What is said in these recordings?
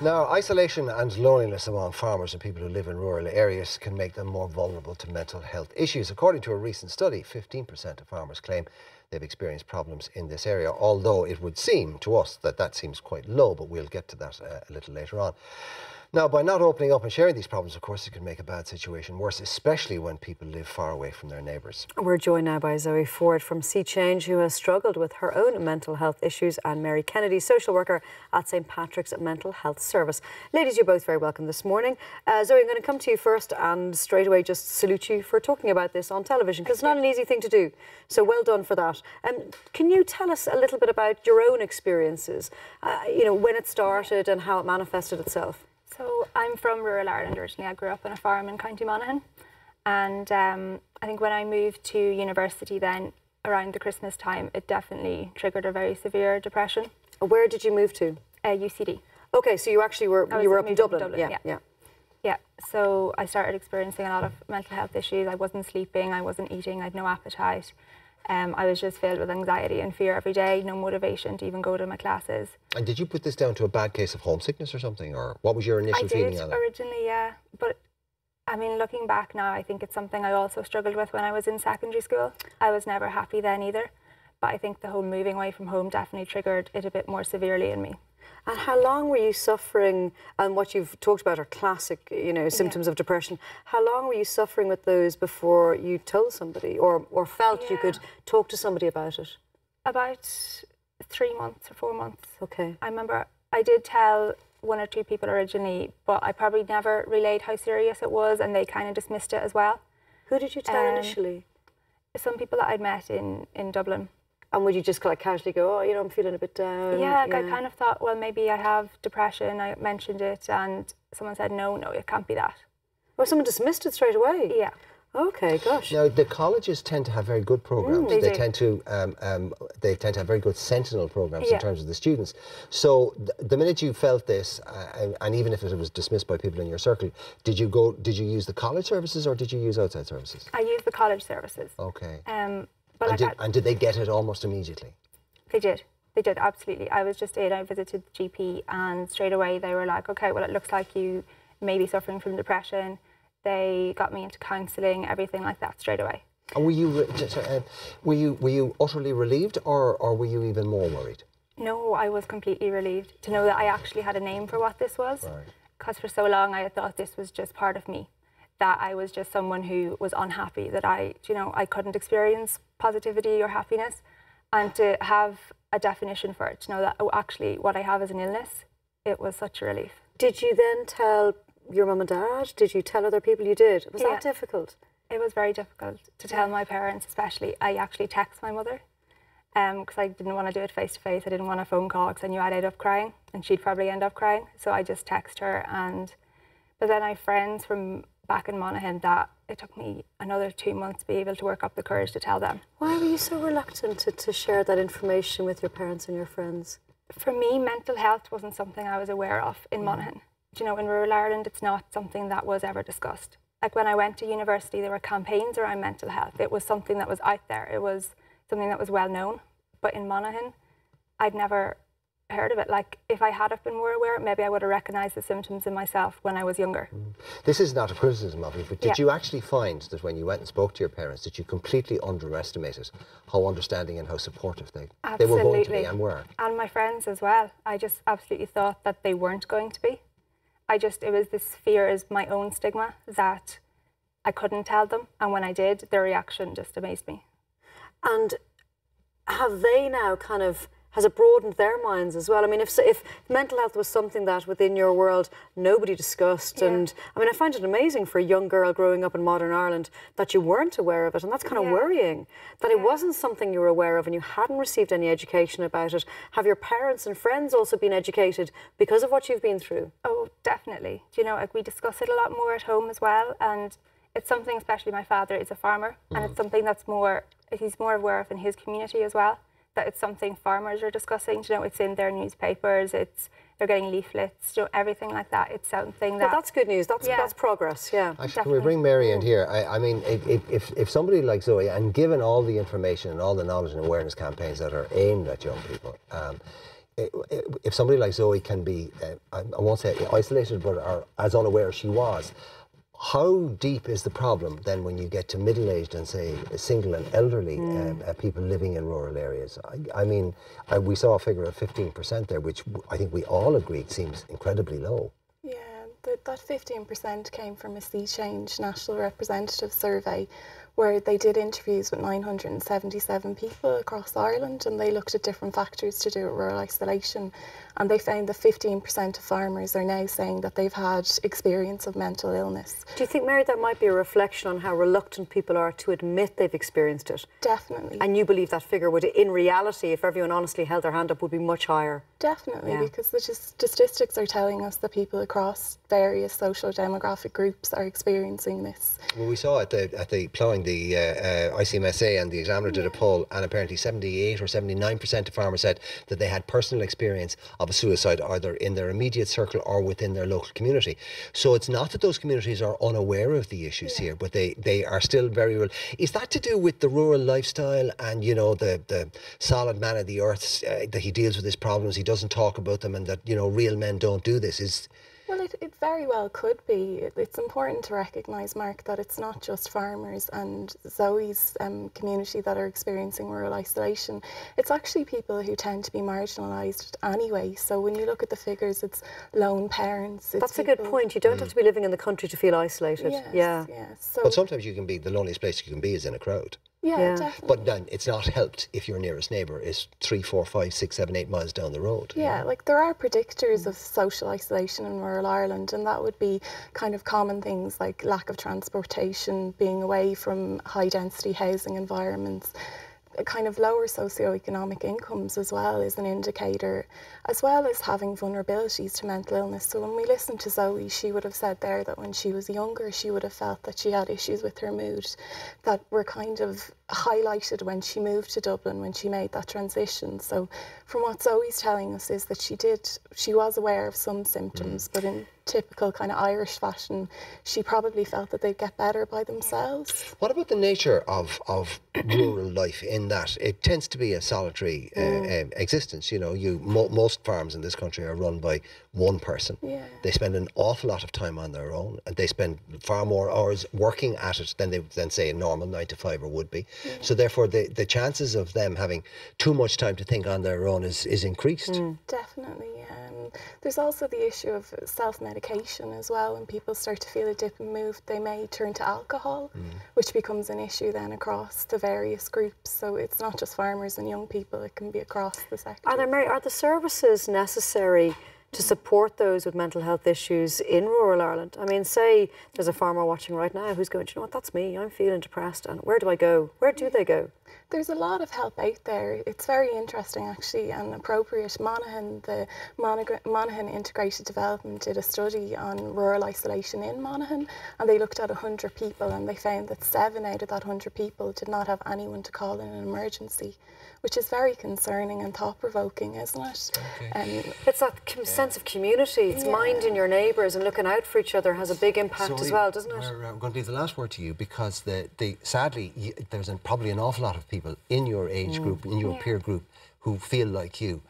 Now, isolation and loneliness among farmers and people who live in rural areas can make them more vulnerable to mental health issues. According to a recent study, 15% of farmers claim they've experienced problems in this area, although it would seem to us that that seems quite low, but we'll get to that a little later on. Now, by not opening up and sharing these problems, of course, it can make a bad situation worse, especially when people live far away from their neighbours. We're joined now by Zoe Forde from Sea Change, who has struggled with her own mental health issues, and Mary Kennedy, social worker at St Patrick's Mental Health Service. Ladies, you're both very welcome this morning. Zoe, I'm going to come to you first and straight away just salute you for talking about this on television, because it's not an easy thing to do. So well done for that. Can you tell us a little bit about your own experiences, you know, when it started and how it manifested itself? So I'm from rural Ireland originally. I grew up on a farm in County Monaghan, and I think when I moved to university then, around the Christmas time, it definitely triggered a very severe depression. Where did you move to? UCD. Okay, so you actually were up in Dublin. Yeah. So I started experiencing a lot of mental health issues. I wasn't sleeping, I wasn't eating, I had no appetite. I was just filled with anxiety and fear every day, no motivation to even go to my classes. And did you put this down to a bad case of homesickness or something, or what was your initial feeling on it? I did originally, yeah. But I mean, looking back now, I think it's something I also struggled with when I was in secondary school. I was never happy then either. But I think the whole moving away from home definitely triggered it a bit more severely in me. And how long were you suffering, and what you've talked about are classic, you know, symptoms of depression. How long were you suffering with those before you told somebody or felt you could talk to somebody about it? About 3 months or 4 months. Okay. I remember I did tell 1 or 2 people originally, but I probably never relayed how serious it was, and they kind of dismissed it as well. Who did you tell initially? Some people that I'd met in Dublin. And would you just like casually go, oh, you know, I'm feeling a bit down? Yeah, I kind of thought, well, maybe I have depression. I mentioned it, and someone said, no, it can't be that. Well, someone dismissed it straight away? Yeah. Okay, gosh. Now, the colleges tend to have very good programmes. They tend to have very good sentinel programmes in terms of the students. So the minute you felt this, and even if it was dismissed by people in your circle, did you use the college services or did you use outside services? I used the college services. Okay. And did they get it almost immediately? They did. They did, absolutely. I was just in, I visited the GP, and straight away they were like, okay, well, it looks like you may be suffering from depression. They got me into counselling, everything like that, straight away. And were you utterly relieved, or were you even more worried? No, I was completely relieved to know that I actually had a name for what this was. Because for so long I had thought this was just part of me, that I was just someone who was unhappy, that I couldn't experience positivity or happiness, and to have a definition for it, to know that, oh, actually what I have is an illness, it was such a relief. Did you then tell your mum and dad? Did you tell other people? You did? Was that difficult? It was very difficult to tell my parents, especially. I actually texted my mother because I didn't want to do it face to face. I didn't want a phone call because I knew I'd end up crying and she'd probably end up crying. So I just texted her, but then I have friends from back in Monaghan that it took me another 2 months to be able to work up the courage to tell them. Why were you so reluctant to share that information with your parents and your friends? For me, mental health wasn't something I was aware of in Monaghan. You know, in rural Ireland, it's not something that was ever discussed. Like when I went to university, there were campaigns around mental health. It was something that was out there. It was something that was well known. But in Monaghan, I'd never heard of it. Like, if I had been more aware, maybe I would have recognised the symptoms in myself when I was younger. This is not a criticism of you, but did you actually find that when you went and spoke to your parents, that you completely underestimated how understanding and how supportive they were going to be and were? And my friends as well. I just absolutely thought that they weren't going to be. It was this fear as my own stigma that I couldn't tell them, and when I did, their reaction just amazed me. And have they now has it broadened their minds as well? I mean, if mental health was something that within your world nobody discussed, and I mean, I find it amazing for a young girl growing up in modern Ireland that you weren't aware of it, and that's kind of worrying, that it wasn't something you were aware of and you hadn't received any education about it. Have your parents and friends also been educated because of what you've been through? Oh, definitely. Do you know, like, we discuss it a lot more at home as well, and it's something, especially my father is a farmer, and it's something that's he's more aware of in his community as well. That it's something farmers are discussing, you know, it's in their newspapers, they're getting leaflets, you know, everything like that. It's something that... Well, that's good news, that's progress, yeah. Actually, can we bring Mary in here? I mean, if somebody like Zoe, and given all the information and all the knowledge and awareness campaigns that are aimed at young people, if somebody like Zoe can be, I won't say isolated, but are as unaware as she was, how deep is the problem then when you get to middle-aged and, say, single and elderly people living in rural areas? I mean, we saw a figure of 15% there, which I think we all agreed seems incredibly low. Yeah, that 15% came from a Sea Change National Representative Survey, where they did interviews with 977 people across Ireland, and they looked at different factors to do with rural isolation, and they found that 15% of farmers are now saying that they've had experience of mental illness. Do you think, Mary, that might be a reflection on how reluctant people are to admit they've experienced it? Definitely. And you believe that figure would, in reality, if everyone honestly held their hand up, would be much higher? Definitely, because the statistics are telling us that people across various social demographic groups are experiencing this. Well, we saw at the ploughing, the ICMSA and the Examiner did a poll, and apparently 78 or 79% of farmers said that they had personal experience of a suicide either in their immediate circle or within their local community. So it's not that those communities are unaware of the issues here, but they are still very real. Is that to do with the rural lifestyle and, you know, the solid man of the earth, that he deals with his problems, he doesn't talk about them, and that, you know, real men don't do this? Well, it very well could be. It's important to recognise, Mark, that it's not just farmers and Zoe's community that are experiencing rural isolation. It's actually people who tend to be marginalised anyway. So when you look at the figures, it's lone parents. That's a good point. You don't have to be living in the country to feel isolated. Yes. So, but sometimes you can be, the loneliest place you can be is in a crowd. Yeah, definitely. But then it's not helped if your nearest neighbour is 3, 4, 5, 6, 7, 8 miles down the road. Yeah, like there are predictors of social isolation in rural Ireland, and that would be kind of common things like lack of transportation, being away from high density housing environments. Kind of lower socioeconomic incomes as well is an indicator, as well as having vulnerabilities to mental illness. So when we listened to Zoe, she would have said there that when she was younger, she would have felt that she had issues with her mood that were kind of highlighted when she moved to Dublin, when she made that transition. So from what Zoe's telling us is that she was aware of some symptoms, but in typical kind of Irish fashion, she probably felt that they'd get better by themselves. What about the nature of rural life, in that it tends to be a solitary existence? You know, most farms in this country are run by one person. They spend an awful lot of time on their own, and they spend far more hours working at it than say a normal 9 to 5 would be. So therefore the chances of them having too much time to think on their own is increased. Definitely. There's also the issue of self-medication as well. When people start to feel a dip in mood, they may turn to alcohol, which becomes an issue then across the various groups. So it's not just farmers and young people, it can be across the sector. Are the services necessary to support those with mental health issues in rural Ireland? I mean, say there's a farmer watching right now who's going, you know what, that's me, I'm feeling depressed, and where do I go? Where do they go? There's a lot of help out there. It's very interesting actually and appropriate. The Monaghan Integrated Development did a study on rural isolation in Monaghan, and they looked at 100 people, and they found that 7 out of that 100 people did not have anyone to call in an emergency, which is very concerning and thought-provoking, isn't it? It's that sense of community. It's minding your neighbours and looking out for each other has a big impact as well, doesn't it? We're going to leave the last word to you, because sadly there's probably an awful lot of people in your age group, in your peer group, who feel like you.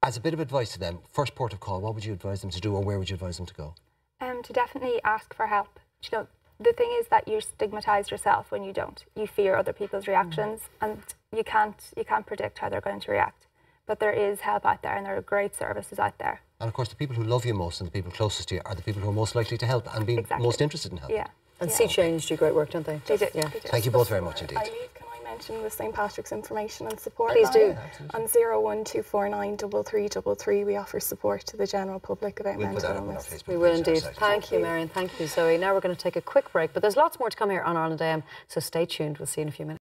As a bit of advice to them, first port of call, what would you advise them to do, or where would you advise them to go? To definitely ask for help. You know, the thing is that you stigmatise yourself when you don't. You fear other people's reactions, and you can't predict how they're going to react. But there is help out there, and there are great services out there. And of course, the people who love you most and the people closest to you are the people who are most likely to help and be most interested in helping. And Sea Change do great work, don't they? They do. Thank you both very much indeed. Can I mention the St Patrick's information and support Please line? do. On 01249 3333, we offer support to the general public about mental illness. We will indeed. Thank you, Mary, and thank you, Zoe. Now we're going to take a quick break, but there's lots more to come here on Ireland AM, so stay tuned. We'll see you in a few minutes.